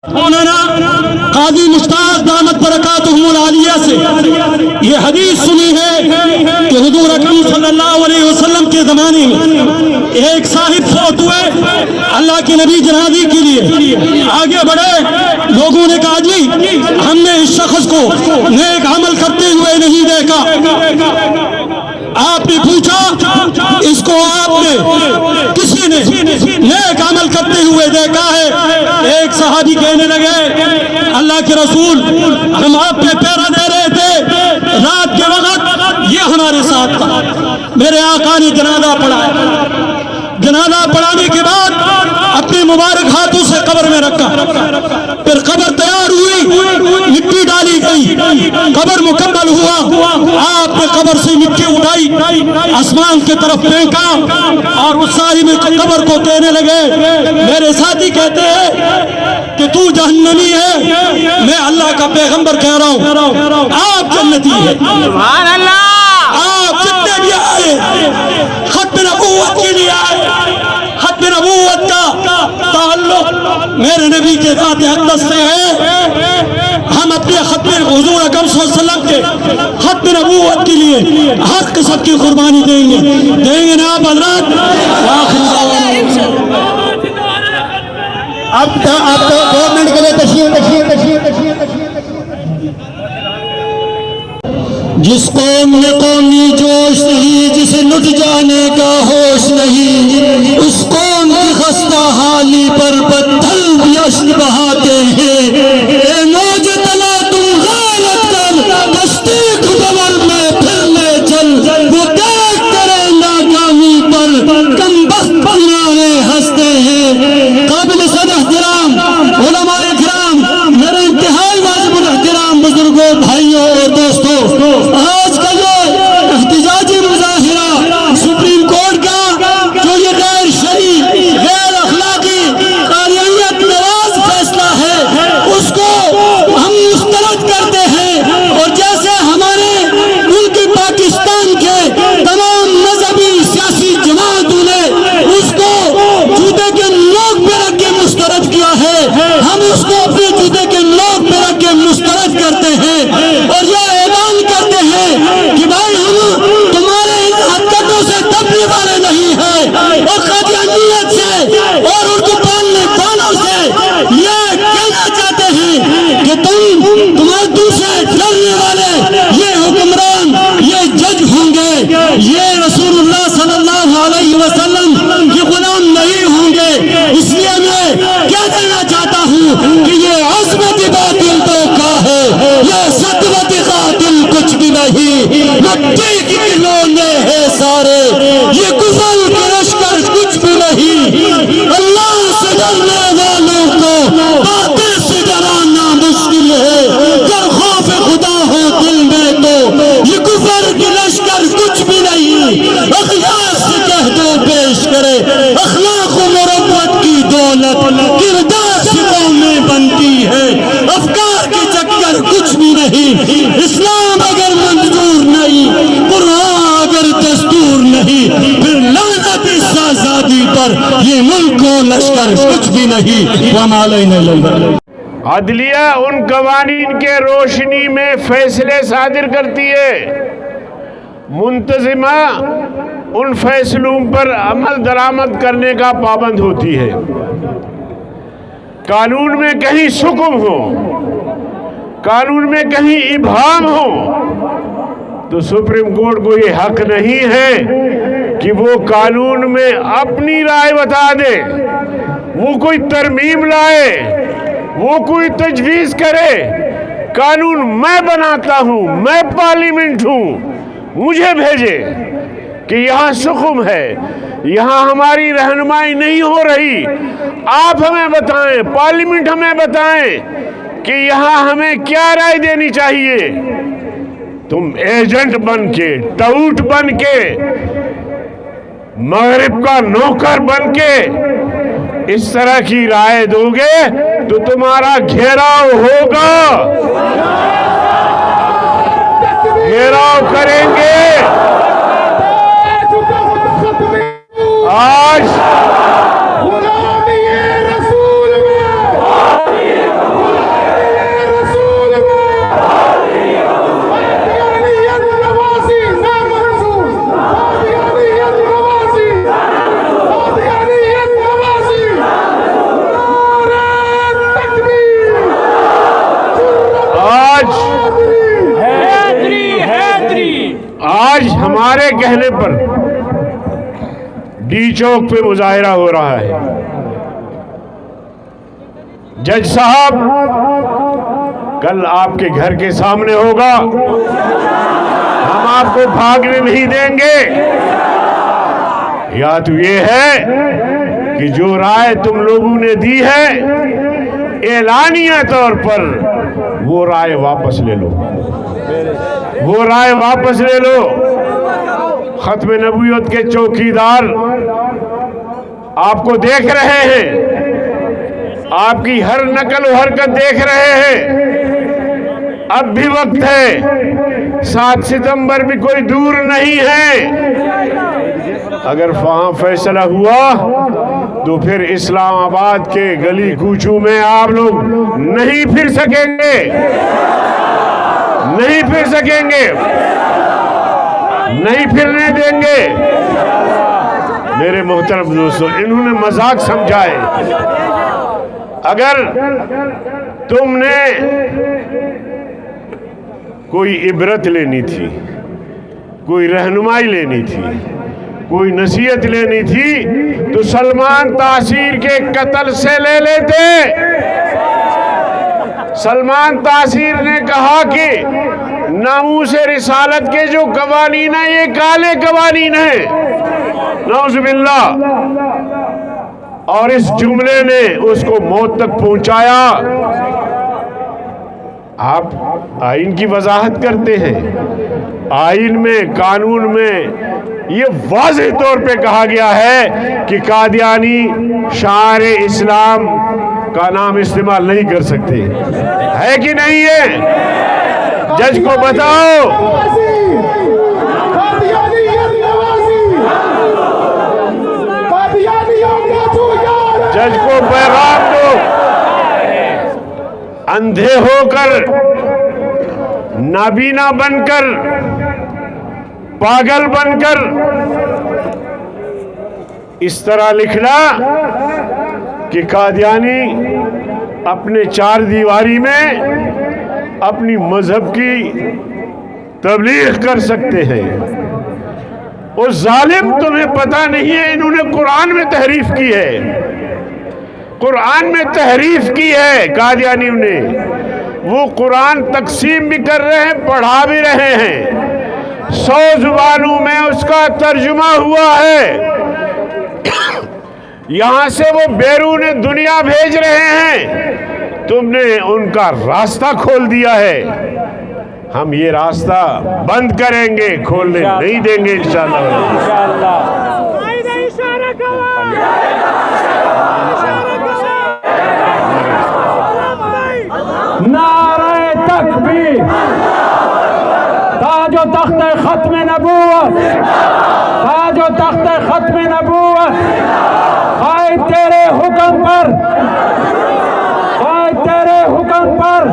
مولانا قاضی مشتاق دامت برکاتہم العالیہ سے یہ حدیث سنی ہے کہ حضور اکرم صلی اللہ علیہ وسلم کے زمانے میں ایک صاحب فوت ہوئے، اللہ کے نبی جنازے کے لیے آگے بڑھے، لوگوں نے کہا جی ہم نے اس شخص کو نیک عمل کرتے ہوئے نہیں دیکھا۔ آپ نے پوچھا اس کو آپ نے کسی نے نیک عمل کرتے ہوئے دیکھا ہے؟ ایک صحابی کہنے لگے اللہ کے رسول ہم آپ پہ پہرا دے رہے تھے، رات کے وقت یہ ہمارے ساتھ تھا، میرے آقا نے جنازہ پڑھایا، جنازہ پڑھانے کے بعد اپنے مبارک ہاتھوں سے قبر میں رکھا، پھر قبر تیار ہوئی، مٹی ڈالی گئی، قبر مکمل ہوا، آپ نے قبر سے مٹی اٹھائی، آسمان کی طرف پھینکا اور اس صاحب قبر کو کہنے لگے میرے ساتھی کہتے ہیں کہ تو جہنمی ہے، میں اللہ کا پیغمبر کہہ رہا ہوں آپ جنتی ہے۔ سبحان اللہ۔ آپ جتنے بھی آئے ختم نبوت کے لیے آئے، ختم نبوت کا تعلق میرے نبی کے ذات اقدس سے ہے، ہم اپنے ختم حضور اکرم صلی اللہ علیہ وسلم کے ختم نبوت کے لیے ہر قسم کی قربانی دیں گے نا آپ حضرات۔ اب 2 منٹ کے لیے تشریف جس قوم میں قومی جوش نہیں، جسے لٹ جانے کا ہوش نہیں، اس قوم کی خستہ حالی پر پتھر بھی اشک بہاتے ہیں۔ اے موج تلا تم غارت کر کشتی خبر میں پھر لے چل، وہ دیکھ کرے ناکامی پر کم بخت کنارے ہنستے ہیں۔ قابل صد احترام علماء کرام، میرے انتہائی واجب الاحترام بزرگوں، بھائیوں اور دوستوں، آج کا یہ احتجاجی مظاہرہ سپریم کورٹ کا جو یہ غیر شرعی، غیر اخلاقی، قانونیت نواز فیصلہ ہے، اس کو ہم مسترد کرتے ہیں، اور جیسے ہمارے ملک پاکستان کے تمام مذہبی سیاسی جماعتوں نے اس کو جوتے کے نوک پہ رکھ کے مسترد کیا ہے، ہم اس کو اپنے جوتے کے نوک پہ رکھ کے مسترد کرتے ہیں، اور یہ اعلان کرتے ہیں کہ بھائی ہم تمہارے ان حرکتوں سے دبنے والے نہیں ہیں، اور قادیانیت سے اور اردو پالنے والوں سے یہ کہنا چاہتے ہیں کہ تمہارے دوسرے ڈرنے والے یہ حکمران، یہ جج ہوں گے، یہ رسول اللہ صلی اللہ علیہ وسلم کے غلام نہیں ہوں گے۔ اس لیے میں کہہ دینا چاہتا ہوں کہ یہ عظمت باطل تو کا ہے، یہ سطوت قاتل کچھ بھی نہیں، مٹی کے کھلونے ہیں سارے، یہ کفر کے لشکر کچھ بھی نہیں۔ اللہ سے ڈرنے والوں کو باطل سے ڈرانا مشکل ہے، گر خوف خدا ہو دل میں تو یہ کفر کے لشکر کچھ بھی نہیں۔ اخلاق سے کہہ دو پیش کرے اخلاق و مروت کی دولت، کردار سے قومیں بنتی ہے، افکار کے چکر کچھ بھی نہیں۔ اسلام اگر منظور نہیں، قرآن اگر دستور نہیں، پھر لعنت اس آزادی پر، یہ ملک و لشکر کچھ بھی نہیں۔ وما علینا الا البلاغ۔ عدلیہ ان قوانین کے روشنی میں فیصلے صادر کرتی ہے، منتظمہ ان فیصلوں پر عمل درآمد کرنے کا پابند ہوتی ہے۔ قانون میں کہیں سکم ہو، قانون میں کہیں ابہام ہو، تو سپریم کورٹ کو یہ حق نہیں ہے کہ وہ قانون میں اپنی رائے بتا دے، وہ کوئی ترمیم لائے، وہ کوئی تجویز کرے۔ قانون میں بناتا ہوں، میں پارلیمنٹ ہوں، مجھے بھیجے کہ یہاں سکم ہے، یہاں ہماری رہنمائی نہیں ہو رہی، آپ ہمیں بتائیں، پارلیمنٹ ہمیں بتائیں کہ یہاں ہمیں کیا رائے دینی چاہیے۔ تم ایجنٹ بن کے، ٹاؤٹ بن کے، مغرب کا نوکر بن کے اس طرح کی رائے دو گے تو تمہارا گھیراؤ ہوگا، گھیراؤ کریں گے۔ آج ہمارے کہنے پر ڈی چوک پہ مظاہرہ ہو رہا ہے. جج صاحب کل آپ کے گھر کے سامنے ہوگا, ہم آپ کو بھاگنے نہیں دیں گے. یا تو یہ ہے کہ جو رائے تم لوگوں نے دی ہے اعلانیہ طور پر, وہ رائے واپس لے لو, وہ رائے واپس لے لو. ختم نبوت کے چوکیدار آپ کو دیکھ رہے ہیں, آپ کی ہر نقل و حرکت دیکھ رہے ہیں. اب بھی وقت ہے, 7 ستمبر بھی کوئی دور نہیں ہے. اگر وہاں فیصلہ ہوا تو پھر اسلام آباد کے گلی کوچوں میں آپ لوگ نہیں پھر سکیں گے, نہیں پھر سکیں گے, نہیں پھرنے دیں گے. میرے محترم دوستو, انہوں نے مذاق سمجھا ہے. اگر تم نے کوئی عبرت لینی تھی, کوئی رہنمائی لینی تھی, کوئی نصیحت لینی تھی تو سلمان تاثیر کے قتل سے لے لیتے. سلمان تاثیر نے کہا کہ ناموس رسالت کے جو قوانین ہیں یہ کالے قوانین ہیں, نعوذ باللہ. اور اس جملے نے اس کو موت تک پہنچایا. آپ آئین کی وضاحت کرتے ہیں, آئین میں, قانون میں یہ واضح طور پہ کہا گیا ہے کہ قادیانی شعار اسلام کا نام استعمال نہیں کر سکتے, ہے کہ نہیں ہے؟ جج کو بتاؤ, جج کو پیغام دو. اندھے ہو کر, نابینا بن کر, پاگل بن کر اس طرح لکھنا کہ قادیانی اپنے 4 دیواری میں اپنی مذہب کی تبلیغ کر سکتے ہیں. وہ ظالم, تمہیں پتہ نہیں ہے انہوں نے قرآن میں تحریف کی ہے, قرآن میں تحریف کی ہے قادیانیوں نے. وہ قرآن تقسیم بھی کر رہے ہیں, پڑھا بھی رہے ہیں, 100 زبانوں میں اس کا ترجمہ ہوا ہے. یہاں سے وہ بیرون دنیا بھیج رہے ہیں, تم نے ان کا راستہ کھول دیا ہے. ہم یہ راستہ بند کریں گے, کھولنے نہیں دیں گے انشاءاللہ. نعرہ تکبیر, تاج و تخت ختم نبوت, تاج و تخت ختم نبوت. قائد تیرے حکم پر, قائد تیرے حکم پر,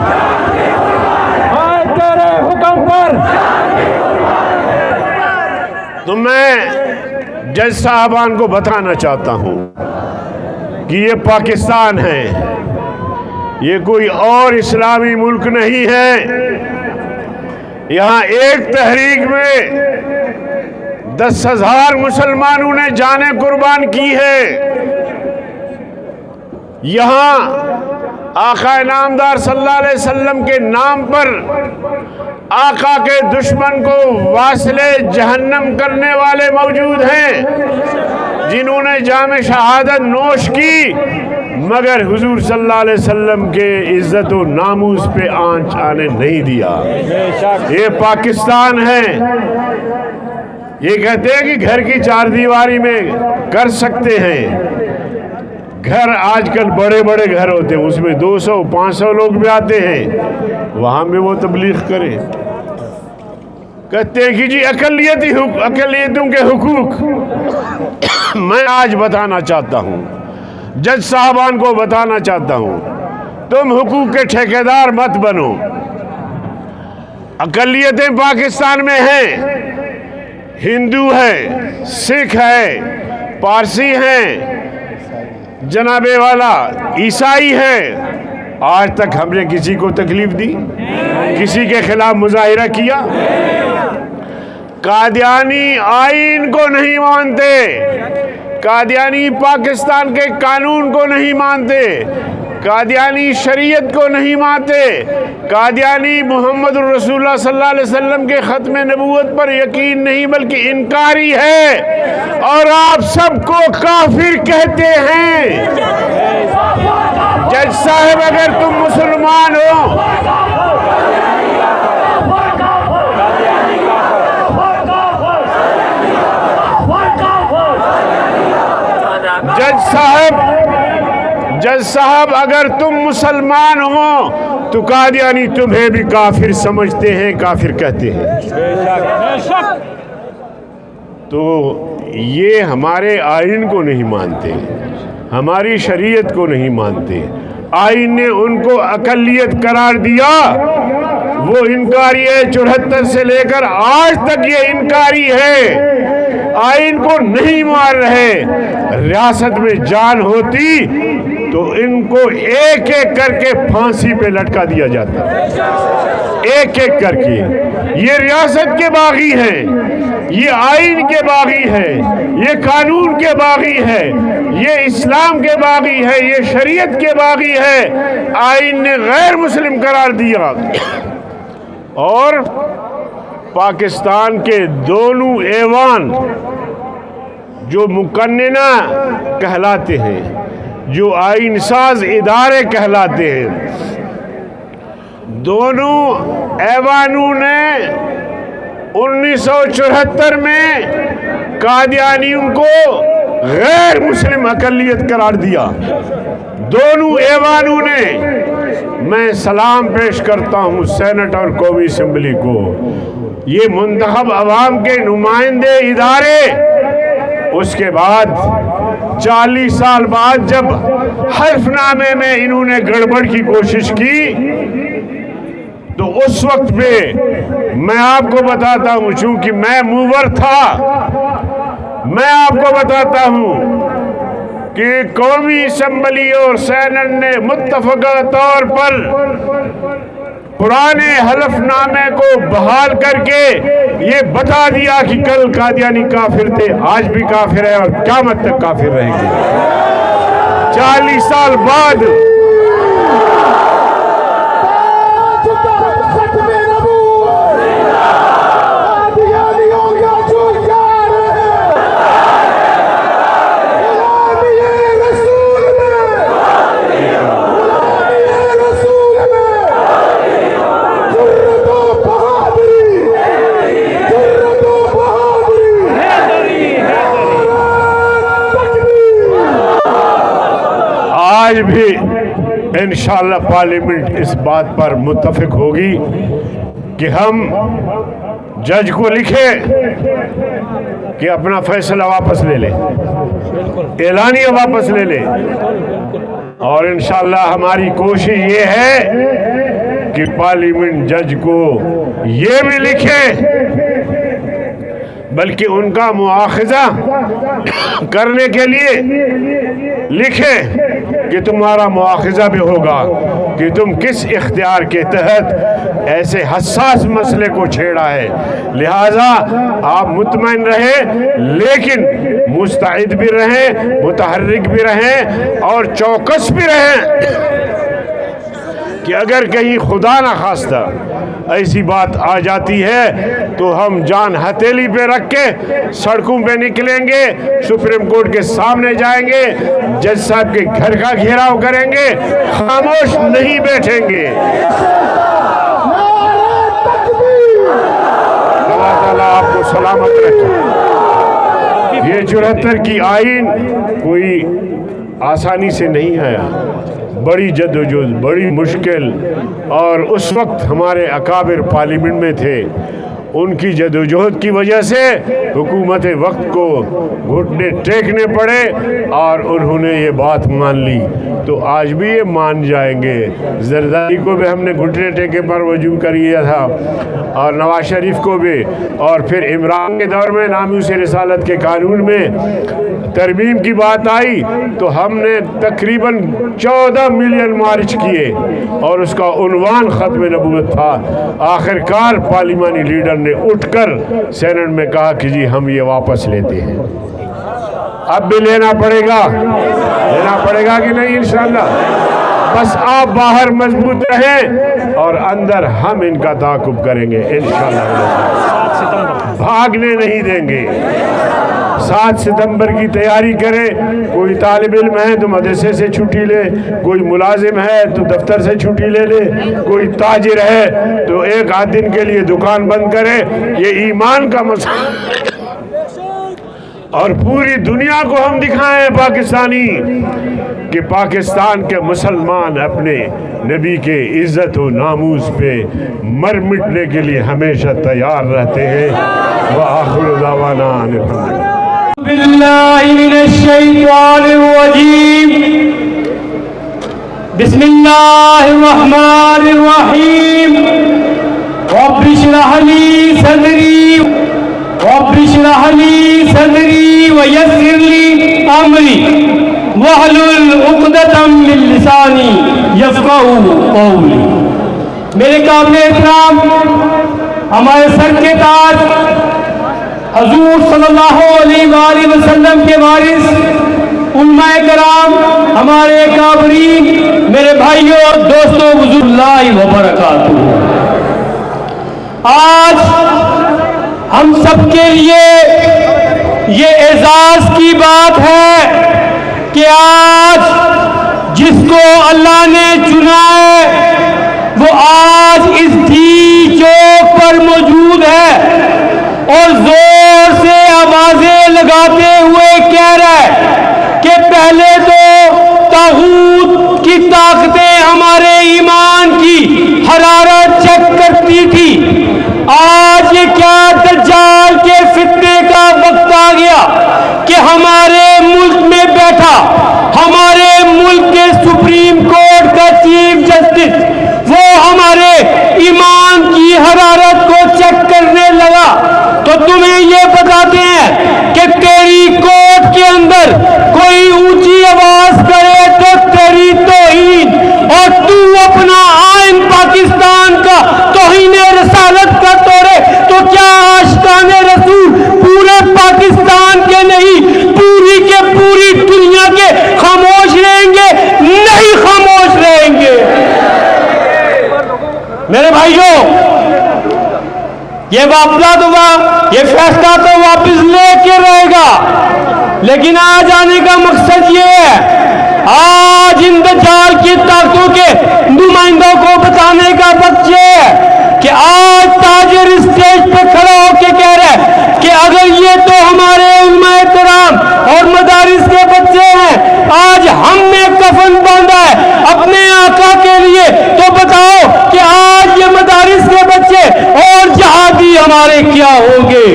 قائد تیرے حکم پر. تو میں جج صاحبان کو بتانا چاہتا ہوں کہ یہ پاکستان ہے, یہ کوئی اور اسلامی ملک نہیں ہے. یہاں ایک تحریک میں 10,000 مسلمانوں نے جانیں قربان کی ہے. یہاں آقا نامدار صلی اللہ علیہ وسلم کے نام پر آقا کے دشمن کو واصل جہنم کرنے والے موجود ہیں, جنہوں نے جام شہادت نوش کی مگر حضور صلی اللہ علیہ وسلم کے عزت و ناموس پہ آنچ آنے نہیں دیا. یہ پاکستان ہے. یہ کہتے ہیں کہ گھر کی 4 دیواری میں کر سکتے ہیں. گھر آج کل بڑے بڑے گھر ہوتے ہیں, اس میں 200-500 لوگ بھی آتے ہیں, وہاں میں وہ تبلیغ کریں. کہتے ہیں کہ جی اقلیتوں کے حقوق. میں آج بتانا چاہتا ہوں, جج صاحبان کو بتانا چاہتا ہوں, تم حقوق کے ٹھیکیدار مت بنو. اقلیتیں پاکستان میں ہیں, ہندو ہے, سکھ ہے, پارسی ہیں, جناب والا عیسائی ہے. آج تک ہم نے کسی کو تکلیف دی, کسی کے خلاف مظاہرہ کیا؟ قادیانی آئین کو نہیں مانتے، قادیانی پاکستان کے قانون کو نہیں مانتے، قادیانی شریعت کو نہیں مانتے، قادیانی محمد الرسول اللہ صلی اللہ علیہ وسلم کے ختم نبوت پر یقین نہیں بلکہ انکاری ہے، اور آپ سب کو کافر کہتے ہیں۔ جج صاحب اگر تم مسلمان ہو، جج صاحب اگر تم مسلمان ہو تو قادیانی تمہیں بھی کافر سمجھتے ہیں، کافر کہتے ہیں۔ تو یہ ہمارے آئین کو نہیں مانتے، ہماری شریعت کو نہیں مانتے، آئین نے ان کو اقلیت قرار دیا، وہ انکاری ہے، 74 سے لے کر آج تک یہ انکاری ہے، آئین کو نہیں مان رہے۔ ریاست میں جان ہوتی تو ان کو ایک ایک کر کے پھانسی پہ لٹکا دیا جاتا، ایک ایک کر کے۔ یہ ریاست کے باغی ہیں، یہ آئین کے باغی ہیں، یہ قانون کے باغی ہیں، یہ اسلام کے باغی ہے، یہ شریعت کے باغی ہے۔ آئین نے غیر مسلم قرار دیا، اور پاکستان کے دونوں ایوان جو مقننہ کہلاتے ہیں، جو آئین ساز ادارے کہلاتے ہیں، دونوں ایوانوں نے 1974 میں قادیانیوں کو غیر مسلم اقلیت قرار دیا، دونوں ایوانوں نے۔ میں سلام پیش کرتا ہوں سینٹ اور قومی اسمبلی کو، یہ منتخب عوام کے نمائندے ادارے، اس کے بعد 40 سال بعد جب حلف نامے میں انہوں نے گڑبڑ کی کوشش کی تو اس وقت پہ میں آپ کو بتاتا ہوں، چونکہ میں موور تھا، میں آپ کو بتاتا ہوں کہ قومی اسمبلی اور سینٹ نے متفقہ طور پر پرانے حلف نامے کو بحال کر کے یہ بتا دیا کہ کل قادیانی کافر تھے، آج بھی کافر ہے اور قیامت تک کافر رہیں گے۔ 40 سال بعد آج بھی انشاءاللہ پارلیمنٹ اس بات پر متفق ہوگی کہ ہم جج کو لکھیں کہ اپنا فیصلہ واپس لے لیں، اعلانیہ واپس لے لیں، اور انشاءاللہ ہماری کوشش یہ ہے کہ پارلیمنٹ جج کو یہ بھی لکھے، بلکہ ان کا مواخذہ کرنے کے لیے لکھے کہ تمہارا مواخذہ بھی ہوگا کہ تم کس اختیار کے تحت ایسے حساس مسئلے کو چھیڑا ہے، لہذا آپ مطمئن رہیں لیکن مستعد بھی رہیں، متحرک بھی رہیں اور چوکس بھی رہیں کہ اگر کہیں خدا نہ خواستہ ایسی بات آ جاتی ہے تو ہم جان ہتھیلی پہ رکھ کے سڑکوں پہ نکلیں گے، سپریم کورٹ کے سامنے جائیں گے، جج صاحب کے گھر کا گھیراؤ کریں گے، خاموش نہیں بیٹھیں گے۔ اللہ تعالیٰ آپ کو سلامت رکھے۔ یہ 74 کی آئین کوئی آسانی سے نہیں آیا، بڑی جدوجہد، بڑی مشکل، اور اس وقت ہمارے اکابر پارلیمنٹ میں تھے، ان کی جدوجہد کی وجہ سے حکومت وقت کو گھٹنے ٹیکنے پڑے اور انہوں نے یہ بات مان لی، تو آج بھی یہ مان جائیں گے۔ زرداری کو بھی ہم نے گھٹنے ٹیکے پر رجوع کیا تھا، اور نواز شریف کو بھی، اور پھر عمران کے دور میں ناموس رسالت کے قانون میں ترمیم کی بات آئی تو ہم نے تقریباً 14 ملین مارچ کیے، اور اس کا عنوان ختم نبوت تھا۔ آخر کار پارلیمانی لیڈر نے اٹھ کر سینٹ میں کہا کہ جی ہم یہ واپس لیتے ہیں. اب بھی لینا پڑے گا کہ نہیں انشاءاللہ. بس آپ باہر مضبوط رہیں اور اندر ہم ان کا تعاقب کریں گے انشاءاللہ. بھاگنے نہیں دیں گے. 7 ستمبر کی تیاری کرے. کوئی طالب علم ہے تو مدرسے سے چھٹی لے, کوئی ملازم ہے تو دفتر سے چھٹی لے لے, کوئی تاجر ہے تو 1 دن کے لیے دکان بند کرے. یہ ایمان کا مسئلہ, اور پوری دنیا کو ہم دکھائیں پاکستانی کہ پاکستان کے مسلمان اپنے نبی کے عزت و ناموس پہ مر مٹنے کے لیے ہمیشہ تیار رہتے ہیں. وآخر دعوانا ان الحمدللہ. باللہ من الشیطان الرجیم. بسم اللہ الرحمن الرحیم. رب اشرح لی صدری ویسر لی امری واحلل عقدۃ من لسانی یفقہوا قولی. میرے قابل احترام ہمارے سر کے تاج حضور صلی اللہ علیہ وآلہ وسلم کے وارث علماء کرام, ہمارے اکابرین, میرے بھائیوں اور دوستوں, بزرگ اللہ وبرکاتہ. آج ہم سب کے لیے یہ اعزاز کی بات ہے کہ آج جس کو اللہ نے چنا ہے وہ آج اس دھی چوک پر موجود ہے اور زور سے آوازیں لگاتے ہوئے کہہ رہا ہے کہ پہلے تو طاغوت کی طاقتیں ہمارے ایمان کی حرارت چیک کرتی تھی, آج یہ کیا دجال کے فتنے کا وقت آ گیا کہ ہمارے ملک میں بیٹھا ہمارے ملک کے سپریم کورٹ کا چیف جسٹس وہ ہمارے ایمان کی حرارت کو چیک کرنے لگا. تو تمہیں یہ بتاتے ہیں کہ تیری کورٹ کے اندر کوئی اونچی آواز کرے تو تیری توہین, اور تو اپنا آئین پاکستان کا توہین رسالت کا توڑے تو کیا عاشقان رسول پورے پاکستان کے نہیں پوری کے پوری دنیا کے خاموش رہیں گے؟ نہیں خاموش رہیں گے. میرے بھائیوں, یہ واپس ہوا, یہ فیصلہ تو واپس لے کے رہے گا, لیکن آج آنے کا مقصد یہ ہے آج ان دجال کی طاقتوں کے نمائندوں کو بتانے کا وقت یہ ہے کہ آج تاجر اسٹیج پہ کھڑا ہو کے کہہ رہا ہے کہ اگر یہ تو ہمارے علماء کرام اور مدارس کے بچے ہیں, آج ہم نے کفن باندھا ہے اپنے آقا کے لیے, تو بتاؤ کہ آج یہ مدارس کے بچے اور جہادی ہمارے کیا ہوں گے.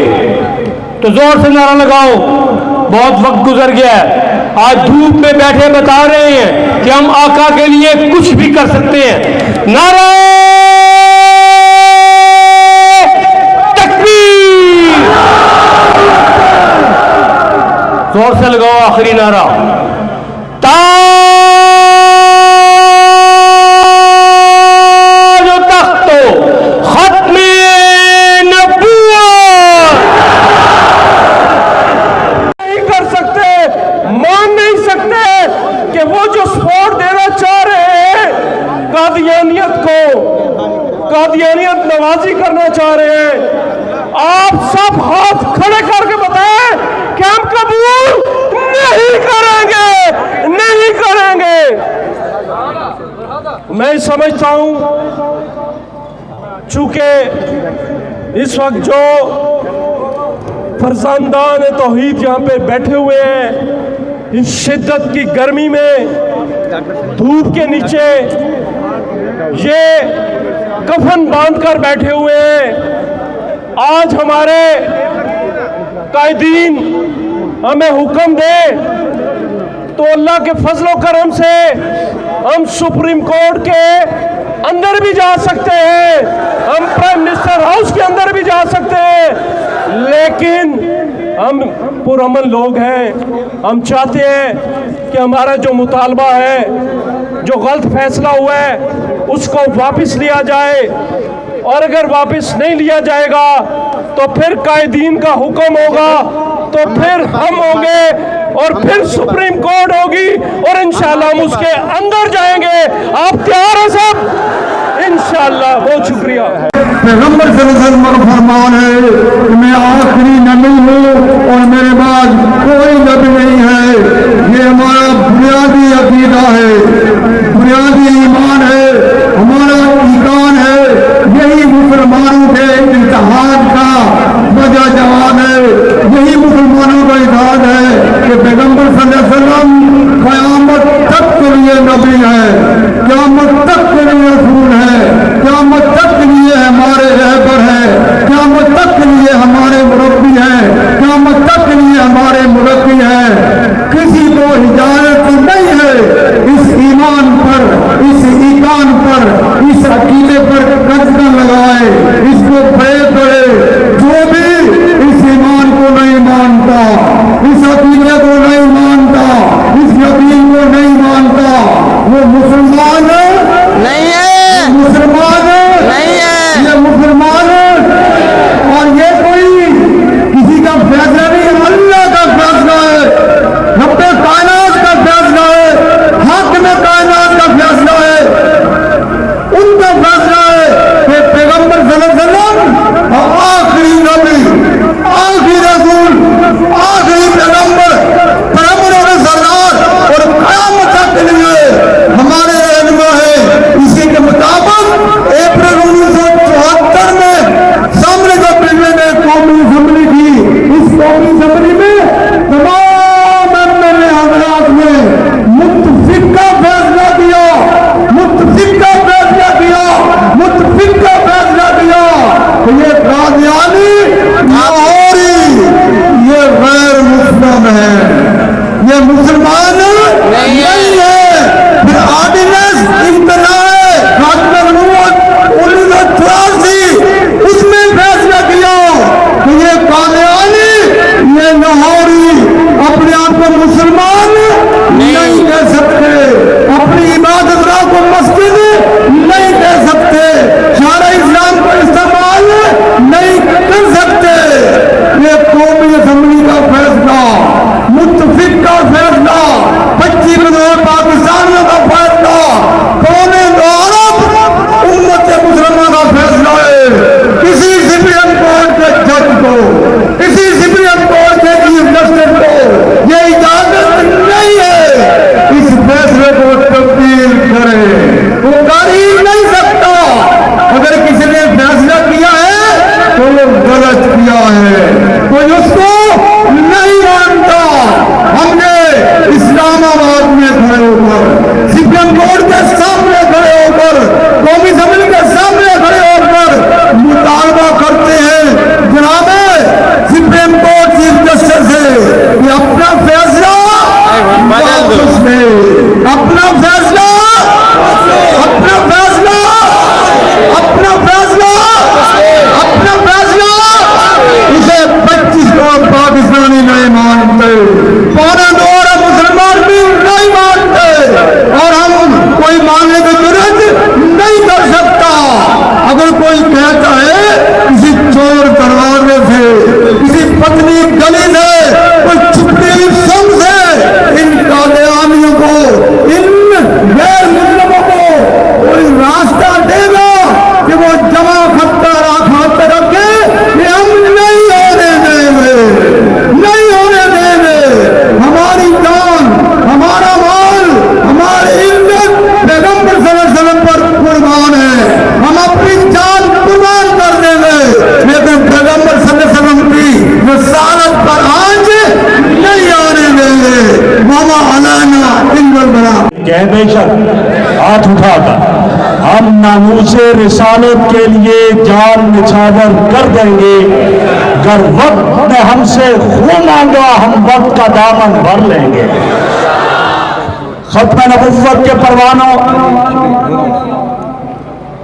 تو زور سے نعرہ لگاؤ, بہت وقت گزر گیا ہے. آج دھوپ میں بیٹھے بتا رہے ہیں کہ ہم آقا کے لیے کچھ بھی کر سکتے ہیں. نعرہ تکبیر, زور سے لگاؤ آخری نعرہ. تاج و تخت ختم نبوت. نہیں کر سکتے, مان نہیں سکتے کہ وہ جو سپورٹ دینا چاہ رہے ہیں قادیانیت کو, قادیانیت نوازی کرنا چاہ رہے ہیں, آپ سب ہاتھ کھڑے کر کے بتائیں کہ ہم قبول نہیں کریں گے, نہیں کریں گے. میں سمجھتا ہوں چونکہ اس وقت جو فرزندان توحید یہاں پہ بیٹھے ہوئے ہیں, اس شدت کی گرمی میں دھوپ کے نیچے یہ کفن باندھ کر بیٹھے ہوئے ہیں, آج ہمارے قائدین ہمیں حکم دے تو اللہ کے فضل و کرم سے ہم سپریم کورٹ کے اندر بھی جا سکتے ہیں, ہم پرائم منسٹر ہاؤس کے اندر بھی جا سکتے ہیں, لیکن ہم پرامن لوگ ہیں. ہم چاہتے ہیں کہ ہمارا جو مطالبہ ہے, جو غلط فیصلہ ہوا ہے, اس کو واپس لیا جائے. اور اگر واپس نہیں لیا جائے گا تو پھر قائدین کا حکم ہوگا، تو پھر ہم ہوں گے اور پھر سپریم کورٹ ہوگی اور انشاءاللہ ہم اس کے اندر جائیں گے۔ آپ تیار ہیں سب؟ انشاءاللہ۔ بہت شکریہ۔ پیغمبر صلی اللہ علیہ وسلم کا فرمان ہے کہ میں آخری نبی ہوں اور میرے بعد کوئی نبی نہیں ہے۔ یہ ہمارا بنیادی عقیدہ ہے، بنیادی ایمان ہے، ہمارا ایمان ہے۔ یہی مسلمانوں کے اتحاد کا وجہ جواب ہے، یہی مسلمانوں کا اتحاد ہے کہ پیغمبر صلی اللہ علیہ وسلم قیامت تک کے لیے نبی ہے، قیامت تک کے لیے رسول ہے، قیامت تک کے لیے ہمارے رہبر ہے، قیامت تک کے لیے ہمارے مربی ہیں، قیامت تک کے لیے ہمارے مربی ہیں۔ کسی کو اجازت نہیں ہے اس ایمان پر، اس ایمان پر، اس عقیدے پر قدم لگائے، اس کو فریب کرے۔ جو بھی اس ایمان کو نہیں مانتا، اس عقیدے کو نہیں مانتا، اس یقین کو نہیں مانتا، وہ مسلمان نہیں ہے، مسلمان نہیں ہے، یہ مسلمان ہے۔ اور یہ کوئی کسی کا فیصلہ نہیں، اللہ کا فیصلہ ہے، رب کائنات کا فیصلہ ہے، حاکم کائنات کا فیصلہ ہے، ان کا فیصلہ ہے کہ پیغمبر صلی اللہ علیہ وسلم آخری نبی، آخری رسول، آخری پیغمبر، پیغمبروں کے سردار اور قیامت تک کے لیے ہمارے رہنما ہے۔ اسی کے مطابق اپریل 1974 میں سامنے کا بلڈنگ میں قومی اسمبلی کی، اس قومی اسمبلی میں تمام ایم حضرات نے متفق کا فیصلہ دیا، متفق کا فیصلہ دیا، متفق کا فیصلہ دیا کہ یہ قادیانی لاہوری یہ غیر مسلم ہے، یہ مسلمان نہیں ہے۔ پھر آرڈیننس امتناع خاتمہ نبوت 1983 اس میں فیصلہ کیا کہ یہ قادیانی، یہ لاہوری اپنے آپ کو مسلمان نہیں کہہ سکتے، اپنی عبادت گاہ کو مسجد نہیں کہہ سکتے، شارع اسلام کو استعمال نہیں کر سکتے۔ یہ قومی اسمبلی کا فیصلہ، متفق کا فیصلہ، 25 کروڑ پاکستانیوں کا فیصلہ، قوم عرب امت مسلمہ کا فیصلہ ہے۔ کسی سپریم کورٹ کے جج کو، کسی سپریم کورٹ کے چیف جسٹس کو یہ اجازت نہیں ہے اس فیصلے کو تبدیل کرے، وہ کر ہی نہیں سکتا۔ اگر کسی نے فیصلہ کیا ہے تو وہ غلط کیا ہے، کوئی اس کو نہیں مانتا۔ ہم نے اسلام آباد میں کھڑے ہو کر، سپریم کورٹ کے سامنے کھڑے ہو کر، قومی اسمبلی کے سامنے کھڑے ہو کر مطالبہ کرتے ہیں جناب سپریم کورٹ چیف جسٹس سے کہ اپنا فیصلہ واپس لے، اپنا فیصلہ، اپنا فیصلہ، اپنا فیصلہ، اپنا فیصلہ۔ اسے 25 کروڑ پاکستانی نہیں مانتے، 2.25 ارب مسلمان بھی نہیں مانتے، اور ہم کوئی ماننے کی ضرورت نہیں کر سکتا۔ اگر کوئی کہتا ہے کسی چور دروازے سے، کسی پتلی گلی سے، کوئی چھپی سم سے ان قادیانیوں کو، ان غیر مسلموں کو کوئی راستہ دے گا کہ وہ جمع کھاتے رکھے، کہ ہم نہیں ہونے دیں گے، نہیں ہونے دیں گے۔ ہماری جان، ہمارا مال، ہماری عزت پیغمبر صلی اللہ علیہ وسلم پر قربان ہے، ہم اپنی جان قربان کر دیں گے، لیکن پیغمبر صلی اللہ علیہ وسلم کی رسالت پر آنچ نہیں آنے دیں گے۔ ماما علینا انگل بنا کہ بے شک ہاتھ اٹھا کر ہم ناموس رسالت کے لیے جان نچھاور کر دیں گے، اگر وقت نے ہم سے خون مانگا ہم وقت کا دامن بھر لیں گے۔ ختم نبوت کے پروانوں،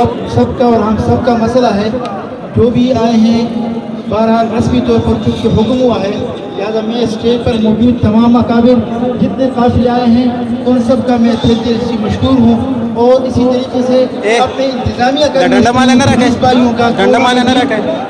آپ سب کا اور ہم سب کا مسئلہ ہے. جو بھی آئے ہیں بہرحال رسمی طور پر چونکہ حکم ہوا ہے، لہٰذا میں اسٹیج پر موجود تمام اکابر جتنے قافلے آئے ہیں ان سب کا میں دل سے مشکور ہوں. اور اسی طریقے سے اپنے انتظامیہ کا بھائیوں کا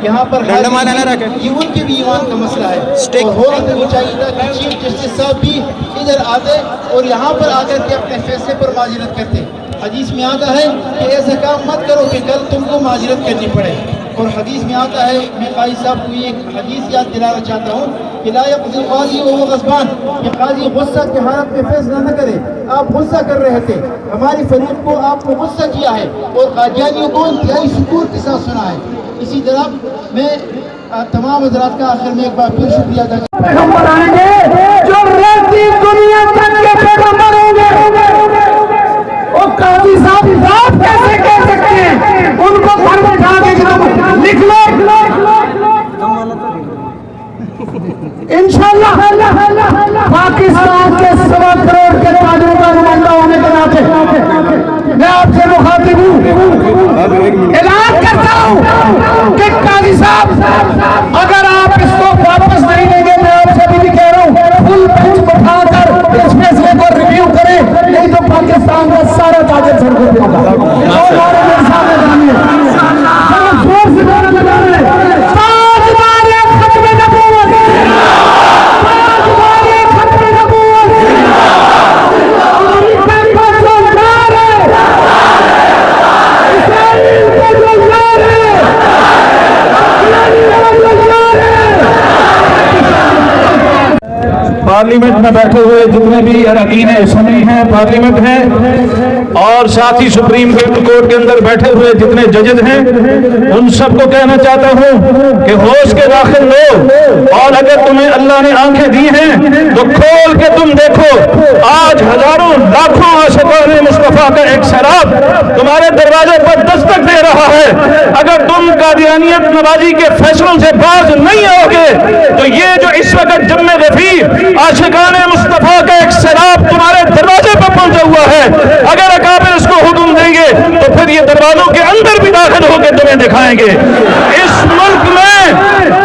یہاں پر یہ ان کے بھی ایمان کا مسئلہ ہے. اور ہونا تو چاہیے تھا کہ چیف جسٹس صاحب بھی ادھر آتے اور یہاں پر آ کر کے اپنے فیصلے پر معذرت کرتے. حدیث میں آتا ہے کہ ایسا کام مت کرو کہ کل تم کو معذرت کرنی پڑے. اور حدیث میں آتا ہے، میں قاضی صاحب کو ایک حدیث یاد دلانا چاہتا ہوں کہ لا یقضی القاضی وهو غضبان، کہ قاضی غصہ کی حالت میں فیصلہ نہ کرے. آپ غصہ کر رہے تھے، ہماری فریق کو آپ کو غصہ کیا ہے اور قادیانیوں کو انتہائی سکون کے ساتھ سنا ہے. اسی طرح میں تمام حضرات کا آخر میں ایک بار پھر شکریہ ادا کرتا ہوں. جو رہتی دنیا تک کے پیغمبر ہوں گے، اور قاضی صاحب بات کیسے کہہ سکتے ہیں؟ ان کو گھر میں جا کے لکھ لو انشاءاللہ. پاکستان کے 1.25 کروڑ کے تاجروں کا نمائندہ ہونے کے ناطے میں آپ سے مخاطب ہوں، اعلان کرتا ہوں کہ قاضی صاحب اگر آپ اس کو واپس نہیں دیں گے، میں آپ سے بھی کہہ رہا ہوں فل بینچ بٹھا کر اس فیصلے کو ریویو کریں، نہیں تو پاکستان کا سارا تاجر سڑکوں پہ ہوگا. زور سے بولنا پارلیمنٹ میں بیٹھے ہوئے جتنے بھی اراکین اسمبلی ہیں، پارلیمنٹ ہیں، اور ساتھ ہی سپریم کورٹ کے اندر بیٹھے ہوئے جتنے ججز ہیں، ان سب کو کہنا چاہتا ہوں کہ ہوش کے داخل لو، اور اگر تمہیں اللہ نے آنکھیں دی ہیں تو کھول کے تم دیکھو. آج ہزاروں لاکھوں عاشقان مصطفیٰ کا ایک سیلاب تمہارے دروازے پر دستک دے رہا ہے. اگر تم قادیانیت نوازی کے فیصلوں سے باز نہیں آؤ گے تو یہ جو اس وقت جم غفیر عاشقان مصطفیٰ کا ایک سیلاب تمہارے دروازے پر پہنچا ہوا ہے، اگر اکابر اس کو حکم دیں گے تو پھر یہ دروازوں کے اندر بھی داخل ہو کے تمہیں دکھائیں گے. اس ملک میں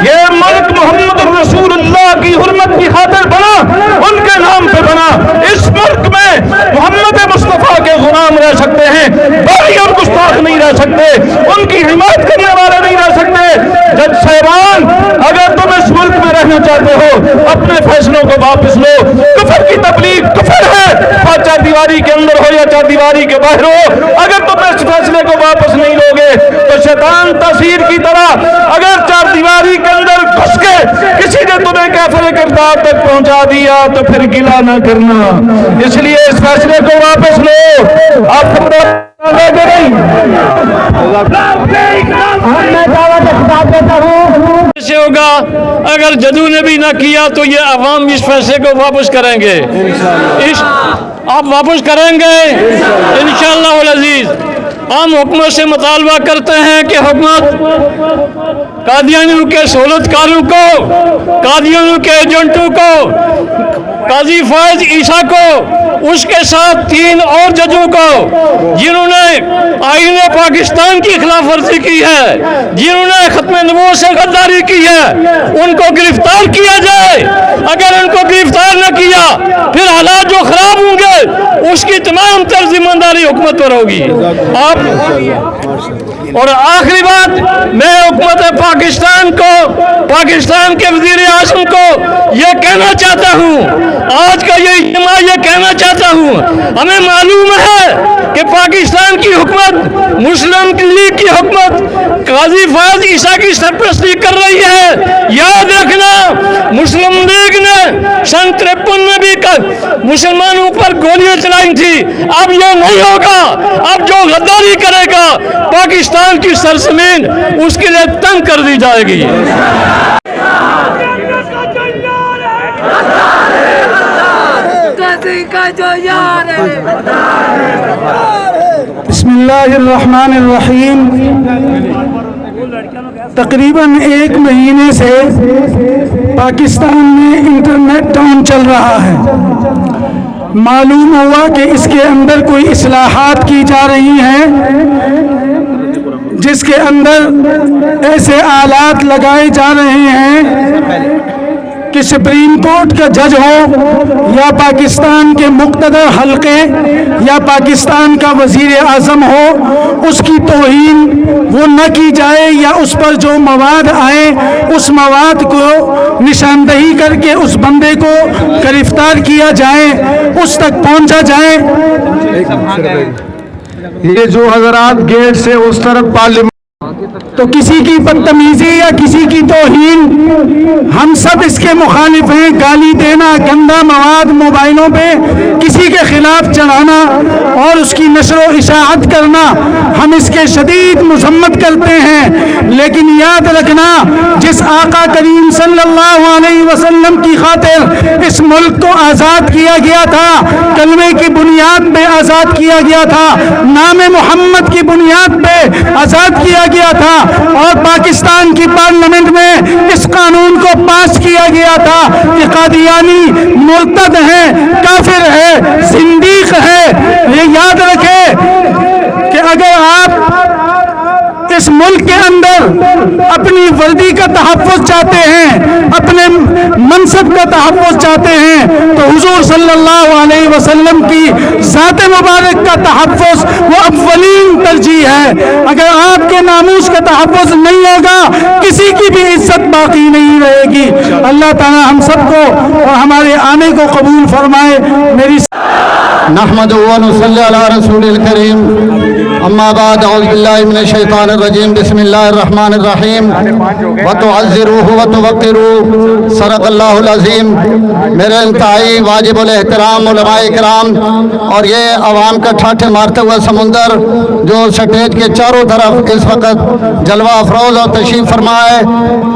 یہ ملک محمد رسول اللہ کی حرمت کی خاطر بنا، ان کے نام پہ بنا. اس ملک میں محمد مصطفیٰ کے غلام رہ سکتے ہیں، باقی اور گستاخ نہیں رہ سکتے، ان کی حمایت کرنے والے نہیں رہ سکتے. جج صاحبان، اگر تم اس ملک میں رہنا چاہتے ہو اپنے فیصلوں کو واپس لو. کفر کی تبلیغ کفر ہے، چار دیواری کے اندر ہو یا چار دیواری کے باہر ہو. اگر تم اس فیصلے کو واپس نہیں لو گے تو شیطان تاثیر کی طرح اگر چار دیواری کے اندر گھس کے کسی نے تمہیں کافر کردار تک پہنچا دیا تو پھر گلا نہ کرنا. اس لیے اس فیصلے کو واپس لو. آپ سے ہوگا. اگر جدو نے بھی نہ کیا تو یہ عوام اس فیصلے کو واپس کریں گے. آپ واپس کریں گے انشاءاللہ العزیز. ہم حکومت سے مطالبہ کرتے ہیں کہ حکومت قادیانیوں کے سہولت کاروں کو، قادیانیوں کے ایجنٹوں کو، قاضی فائز عیسیٰ کو، اس کے ساتھ 3 اور ججوں کو جنہوں نے آئین پاکستان کی خلاف ورزی کی ہے، جنہوں نے ختم نبوت سے غداری کی ہے، ان کو گرفتار کیا جائے. اگر ان کو گرفتار نہ کیا پھر حالات جو خراب ہوں گے اس کی تمام تر ذمہ داری حکومت پر ہوگی. اور آخری بات، میں حکومت پاکستان کو، پاکستان کے وزیر اعظم کو یہ کہنا چاہتا ہوں، آج کا یہ اجتماع یہ کہنا چاہتا ہوں، ہمیں معلوم ہے کہ پاکستان کی حکومت، مسلم لیگ کی حکومت قاضی فائز عیسیٰ کی سرپرستی کر رہی ہے. یاد رکھنا، مسلم لیگ نے سن 53 میں بھی مسلمانوں پر گولیاں چلائی تھی. اب یہ نہیں ہوگا. اب جو غداری کرے گا پاکستان کی سرزمین اس کے لیے تنگ کر دی جائے گی. بسم اللہ الرحمن الرحیم. تقریباً 1 مہینے سے پاکستان میں انٹرنیٹ ڈاؤن چل رہا ہے. معلوم ہوا کہ اس کے اندر کوئی اصلاحات کی جا رہی ہیں جس کے اندر ایسے آلات لگائے جا رہے ہیں کہ سپریم کورٹ کا جج ہو یا پاکستان کے مقتدر حلقے یا پاکستان کا وزیر اعظم ہو، اس کی توہین وہ نہ کی جائے، یا اس پر جو مواد آئے اس مواد کو نشاندہی کر کے اس بندے کو گرفتار کیا جائے، اس تک پہنچا جائے۔ یہ جو حضرات گیٹ سے اس طرف پارلیمنٹ تو کسی کی بدتمیزی یا کسی کی توہین، ہم سب اس کے مخالف ہیں۔ گالی دینا، گندا مواد موبائلوں پہ کسی کے خلاف چڑھانا اور اس کی نشر و اشاعت کرنا، ہم اس کے شدید مذمت کرتے ہیں۔ لیکن یاد رکھنا، جس آقا کریم صلی اللہ علیہ وسلم کی خاطر اس ملک کو آزاد کیا گیا تھا، کلمے کی بنیاد پہ آزاد کیا گیا تھا، نام محمد کی بنیاد پہ آزاد کیا گیا تھا، اور پاکستان کی پارلیمنٹ میں اس قانون کو پاس کیا گیا تھا کہ قادیانی مرتد ہے، کافر ہے، زندیق ہے۔ یہ یاد رکھے کہ اگر آپ اس ملک کے اندر اپنی وردی کا تحفظ چاہتے ہیں، اپنے منصب کا تحفظ چاہتے ہیں، تو حضور صلی اللہ علیہ وسلم کی ذات مبارک کا تحفظ وہ اولین ترجیح ہے۔ اگر آپ کے ناموس کا تحفظ نہیں ہوگا، کسی کی بھی عزت باقی نہیں رہے گی۔ اللہ تعالی ہم سب کو اور ہمارے آنے کو قبول فرمائے۔ میری نحمد و نصلی علی رسول الکریم، اما بعد، اعوذ باللہ من الشیطان الرجیم، بسم اللہ الرحمن الرحیم، وتعزروہ وتوقروہ، صدق اللہ العظیم۔ میرے انتہائی واجب الاحترام علماء کرام اور یہ عوام کا ٹھاٹھے مارتا ہوا سمندر جو سٹیج کے چاروں طرف اس وقت جلوہ افروز اور تشریف فرما ہے،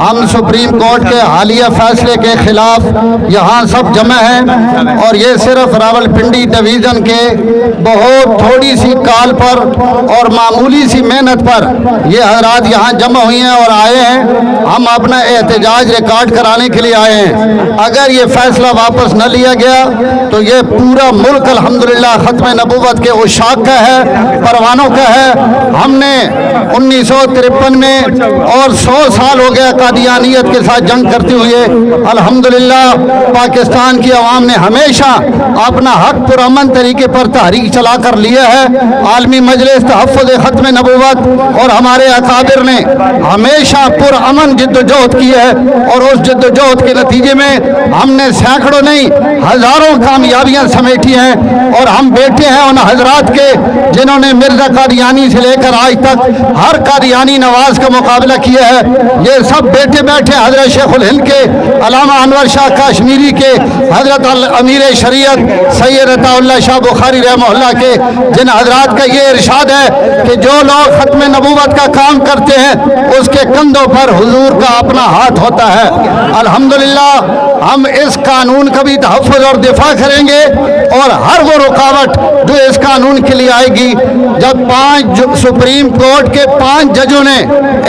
ہم سپریم کورٹ کے حالیہ فیصلے کے خلاف یہاں سب جمع ہیں، اور یہ صرف راولپنڈی ڈویژن کے بہت تھوڑی سی کال پر اور معمولی سی محنت پر یہ حضرات یہاں جمع ہوئی ہیں اور آئے ہیں۔ ہم اپنا احتجاج ریکارڈ کرانے کے لیے آئے ہیں۔ اگر یہ فیصلہ واپس نہ لیا گیا تو یہ پورا ملک الحمدللہ ختم نبوت کے عشاق کا ہے، پروانوں کا ہے۔ ہم نے 1953 میں اور 100 سال ہو گیا قادیانیت کے ساتھ جنگ کرتے ہوئے، الحمدللہ پاکستان کی عوام نے ہمیشہ اپنا حق پرامن طریقے پر تحریک چلا کر لیا ہے۔ عالمی مجلس تحفظ ختم نبوت اور ہمارے اکابر نے ہمیشہ پرامن جد و جہد کی ہے، اور اس جد و جہد کے نتیجے میں ہم نے سینکڑوں نہیں ہزاروں کامیابیاں سمیٹی ہیں، اور ہم بیٹے ہیں ان حضرات کے جنہوں نے مرزا قادیانی سے لے کر آج تک ہر قادیانی نواز کا مقابلہ کیا ہے۔ یہ سب بیٹے بیٹھے حضرت شیخ الہند کے، علامہ انور شاہ کاشمیری کے، حضرت امیر شریعت سید عطا اللہ شاہ بخاری رحمہ اللہ کے، جن حضرات کا یہ ارشاد ہے کہ جو لوگ ختم نبوت کا کام کرتے ہیں اس کے کندھوں پر حضور کا اپنا ہاتھ ہوتا ہے۔ الحمدللہ ہم اس قانون کا بھی تحفظ اور دفاع کریں گے، اور ہر وہ رکاوٹ جو اس قانون کے لیے آئے گی، جب 5 سپریم کورٹ کے 5 ججوں نے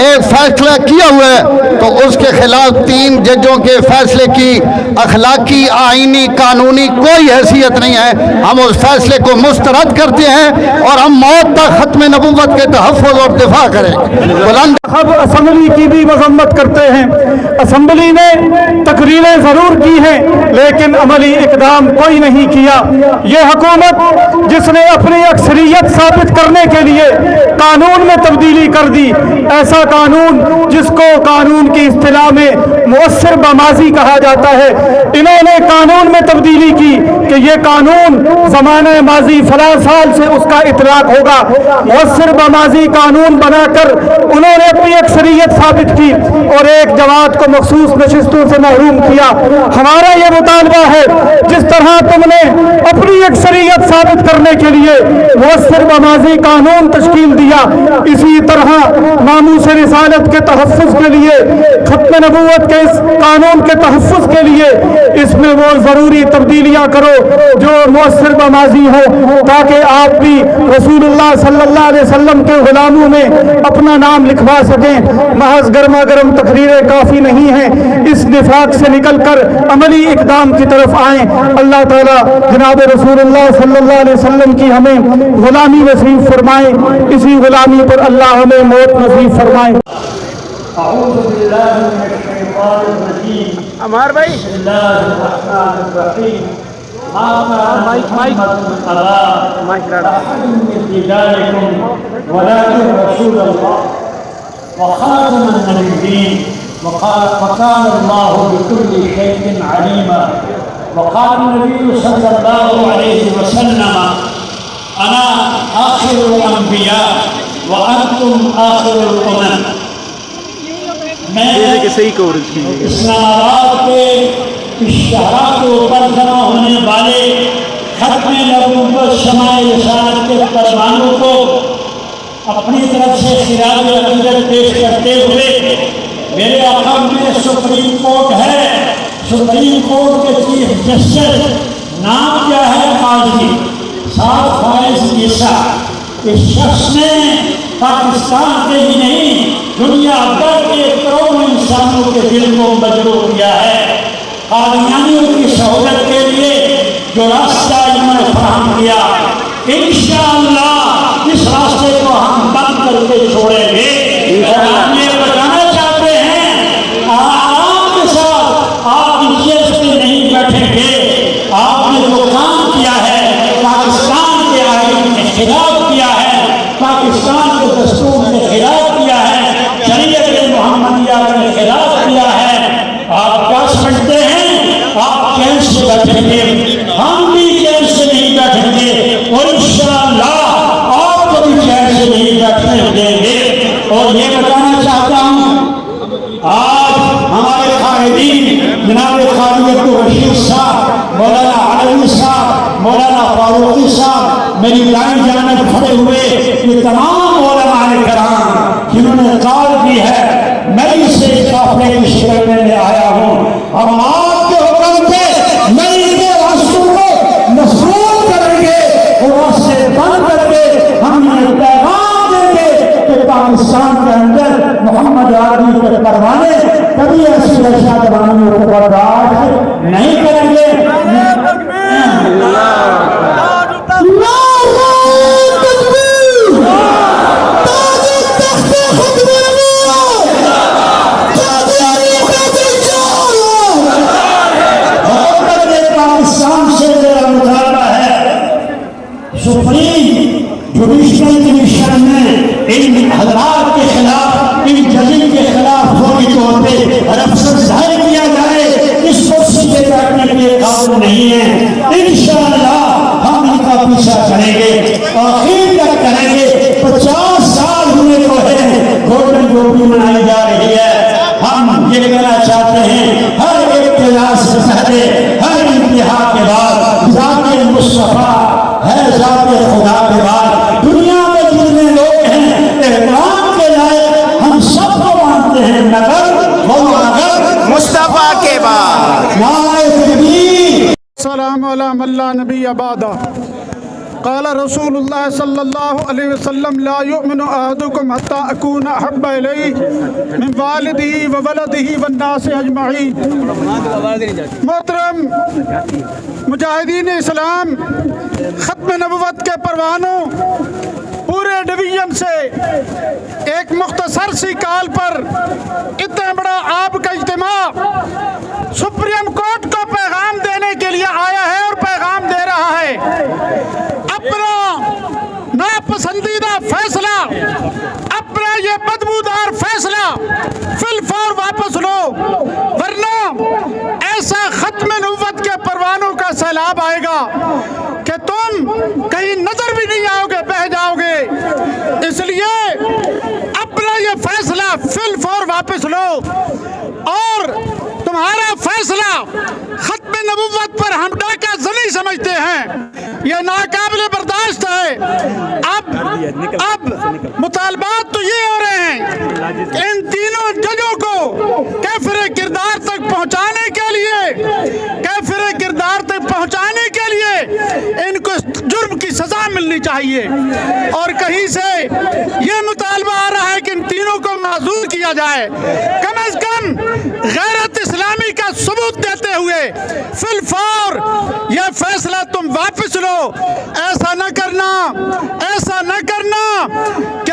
ایک فیصلہ کیا ہوا ہے تو اس کے خلاف 3 ججوں کے فیصلے کی اخلاقی، آئینی، قانونی کوئی حیثیت نہیں ہے۔ ہم اس فیصلے کو مسترد کرتے ہیں اور ہم موت تک ختم نبوت کے تحفظ اور دفاع کریں گے۔ بلند اسمبلی کی بھی مذمت کرتے ہیں۔ اسمبلی نے تقریریں ضرور کی ہیں لیکن عملی اقدام کوئی نہیں کیا۔ یہ حکومت جس نے اپنی اکثریت ثابت کرنے کے لیے قانون میں تبدیلی کر دی، ایسا قانون جس کو قانون کی اصطلاح میں مؤثر بماضی کہا جاتا ہے، انہوں نے قانون میں تبدیلی کی کہ یہ قانون زمانہ ماضی فلاں سال سے اس کا اطلاق ہوگا۔ مؤثر بماضی قانون بنا کر انہوں نے اپنی اکثریت ثابت کی اور ایک جماعت کو مخصوص نشستوں سے محروم کیا۔ ہمارا یہ مطالبہ ہے، جس طرح تم نے اپنی اکثریت ثابت کرنے کے لیے مؤثر بماضی قانون تشکیل دیا، اسی طرح ناموس رسالت کے تحفظ کے لیے، ختم نبوت کے اس قانون کے تحفظ کے لیے اس میں وہ ضروری تبدیلیاں کرو جو مؤثر بماضی ہو، تاکہ آپ بھی رسول اللہ صلی اللہ علیہ وسلم کے غلاموں میں اپنا نام لکھوا سکیں۔ محض گرما گرم تقریریں کافی نہیں ہیں، اس نفاق سے نکل کر عملی اقدام کی طرف آئیں۔ اللہ تعالیٰ جناب رسول اللہ صلی اللہ علیہ وسلم کی ہمیں غلامی نصیب فرمائے۔ اسی غلامی پر اللہ ہمیں موت نصیب فرمائے. اعوذ باللہ من الشیطان الرجیم. عمار بھائی بسم اللہ الرحمن الرحیم. ولكن رسول الله وخاتم النبيين وكان الله بكل شيء عليما. وقال النبي صلى الله عليه وسلم انا آخر الانبیاء وانتم آخر الامم. میں اسلام آباد کے اشتہارات کے اوپر جمع ہونے والے ختم نبوت شمع رسالت کے پروانوں کو اپنی طرف سے خراج عقیدت پیش کرتے ہوئے میرے عقب میں سپریم کورٹ ہے. سپریم کورٹ کے چیف جسٹس نام کیا ہے؟ قاضی صاحب فائز عیسیٰ. اس شخص نے پاکستان کے ہی نہیں دنیا بھر کے کروڑوں انسانوں کے دل کو مجروح کیا ہے. قادیانیوں کی سہولت کے لیے جو راستہ انہوں نے فراہم کیا انشاءاللہ اس راستے کو ہم بند کر کے چھوڑیں گے. ہم یہ بتانا چاہتے ہیں آرام کے ساتھ آپ اس چیز پہ نہیں بیٹھیں گے. آپ نے جو کام کیا ہے پاکستان کے آئین کے خلاف کیا ہے, پاکستان کے دستور کے خلاف کیا ہے, شریعت محمدیہ کے خلاف کیا ہے. آپ کیا سمجھتے ہیں آپ چین سے بیٹھیں گے؟ ہم بھی چین سے نہیں بیٹھیں گے اور انشاءاللہ آپ کو بھی چین سے نہیں بیٹھنے دیں گے. اور یہ بتانا چاہتا ہوں آج ہمارے قائدین جناب قاضی عبدالرشید صاحب, مولانا علوی صاحب, مولانا فاروقی صاحب میری دائیں جانب کھڑے ہوئے یہ تمام علماء کرام جنہوں نے قال دی ہے میں اسے قافلے کی شکل میں لے آیا ہوں. ہم آپ کے حکم پہ نئی کے راستوں کو مسرور کریں گے اور راستے بند کر کے ہم یہ پیغام دیں گے کہ پاکستان کے اندر محمد عربی کے پروانے کبھی ایسی رشا دوانیوں کو برداشت نہیں کریں گے. سپریم جوڈیشل کمیشن میں ان حضرات کے خلاف ان ججز کے خلاف فوری طور پہ رفض ظاہر کیا جائے. اس کرسی پہ بیٹھنے کے لیے قابل نہیں ہے. انشاءاللہ ہم ان کا پیچھا کریں گے, آخر تک کریں گے. 50 سال ہونے کو ہے گولڈن جوبلی منائی جا رہی ہے. ہم یہ کہنا چاہتے ہیں ہر ابتدا سے پہلے ہر انتہا کے بعد ذات مصطفیٰ ہے, ذات خدا کے بعد دنیا میں جتنے لوگ ہیں احترام کے لائق ہم سب کو مانتے ہیں مگر مصطفیٰ کے بعد. السلام علی من لا نبی بعدہ. قال رسول اللہ صلی اللہ علیہ وسلم لا یؤمن احدکم حتی اکون احب الیہ من والدہ وولدہ والناس اجمعین. محترم مجاہدین اسلام, ختم نبوت کے پروانوں پورے ڈویژن سے ایک مختصر سی کال پر اتنا بڑا آپ کا اجتماع سپریم کورٹ کو پیغام دینے کے لیے آیا ہے اور پیغام دے رہا ہے. اپنا ناپسندیدہ فیصلہ, اپنا یہ بدبودار فیصلہ فی الفور واپس لو, ورنہ ایسا ختم نبوت کے پروانوں کا سیلاب آئے گا کہ تم کہیں نظر بھی نہیں آؤ گے, بہہ جاؤ گے. اس لیے اپنا یہ فیصلہ فی الفور واپس لو اور تمہارا فیصلہ ختم نبوت پر ہم ڈاکہ زنی سمجھتے ہیں, یہ ناقابل برداشت ہے. اب مطالبات تو یہ ہو رہے ہیں کہ ان تینوں ججوں کو کیفر کردار تک پہنچانے کے لیے ان کو جرم کی سزا ملنی چاہیے. اور کہیں سے یہ مطالبہ آ رہا ہے کہ ان تینوں کو معذور کیا جائے. کم از کم غیرت اسلامی کا ثبوت دیتے ہوئے فی الفور یہ فیصلہ تم واپس لو. ایسا نہ کرنا کہ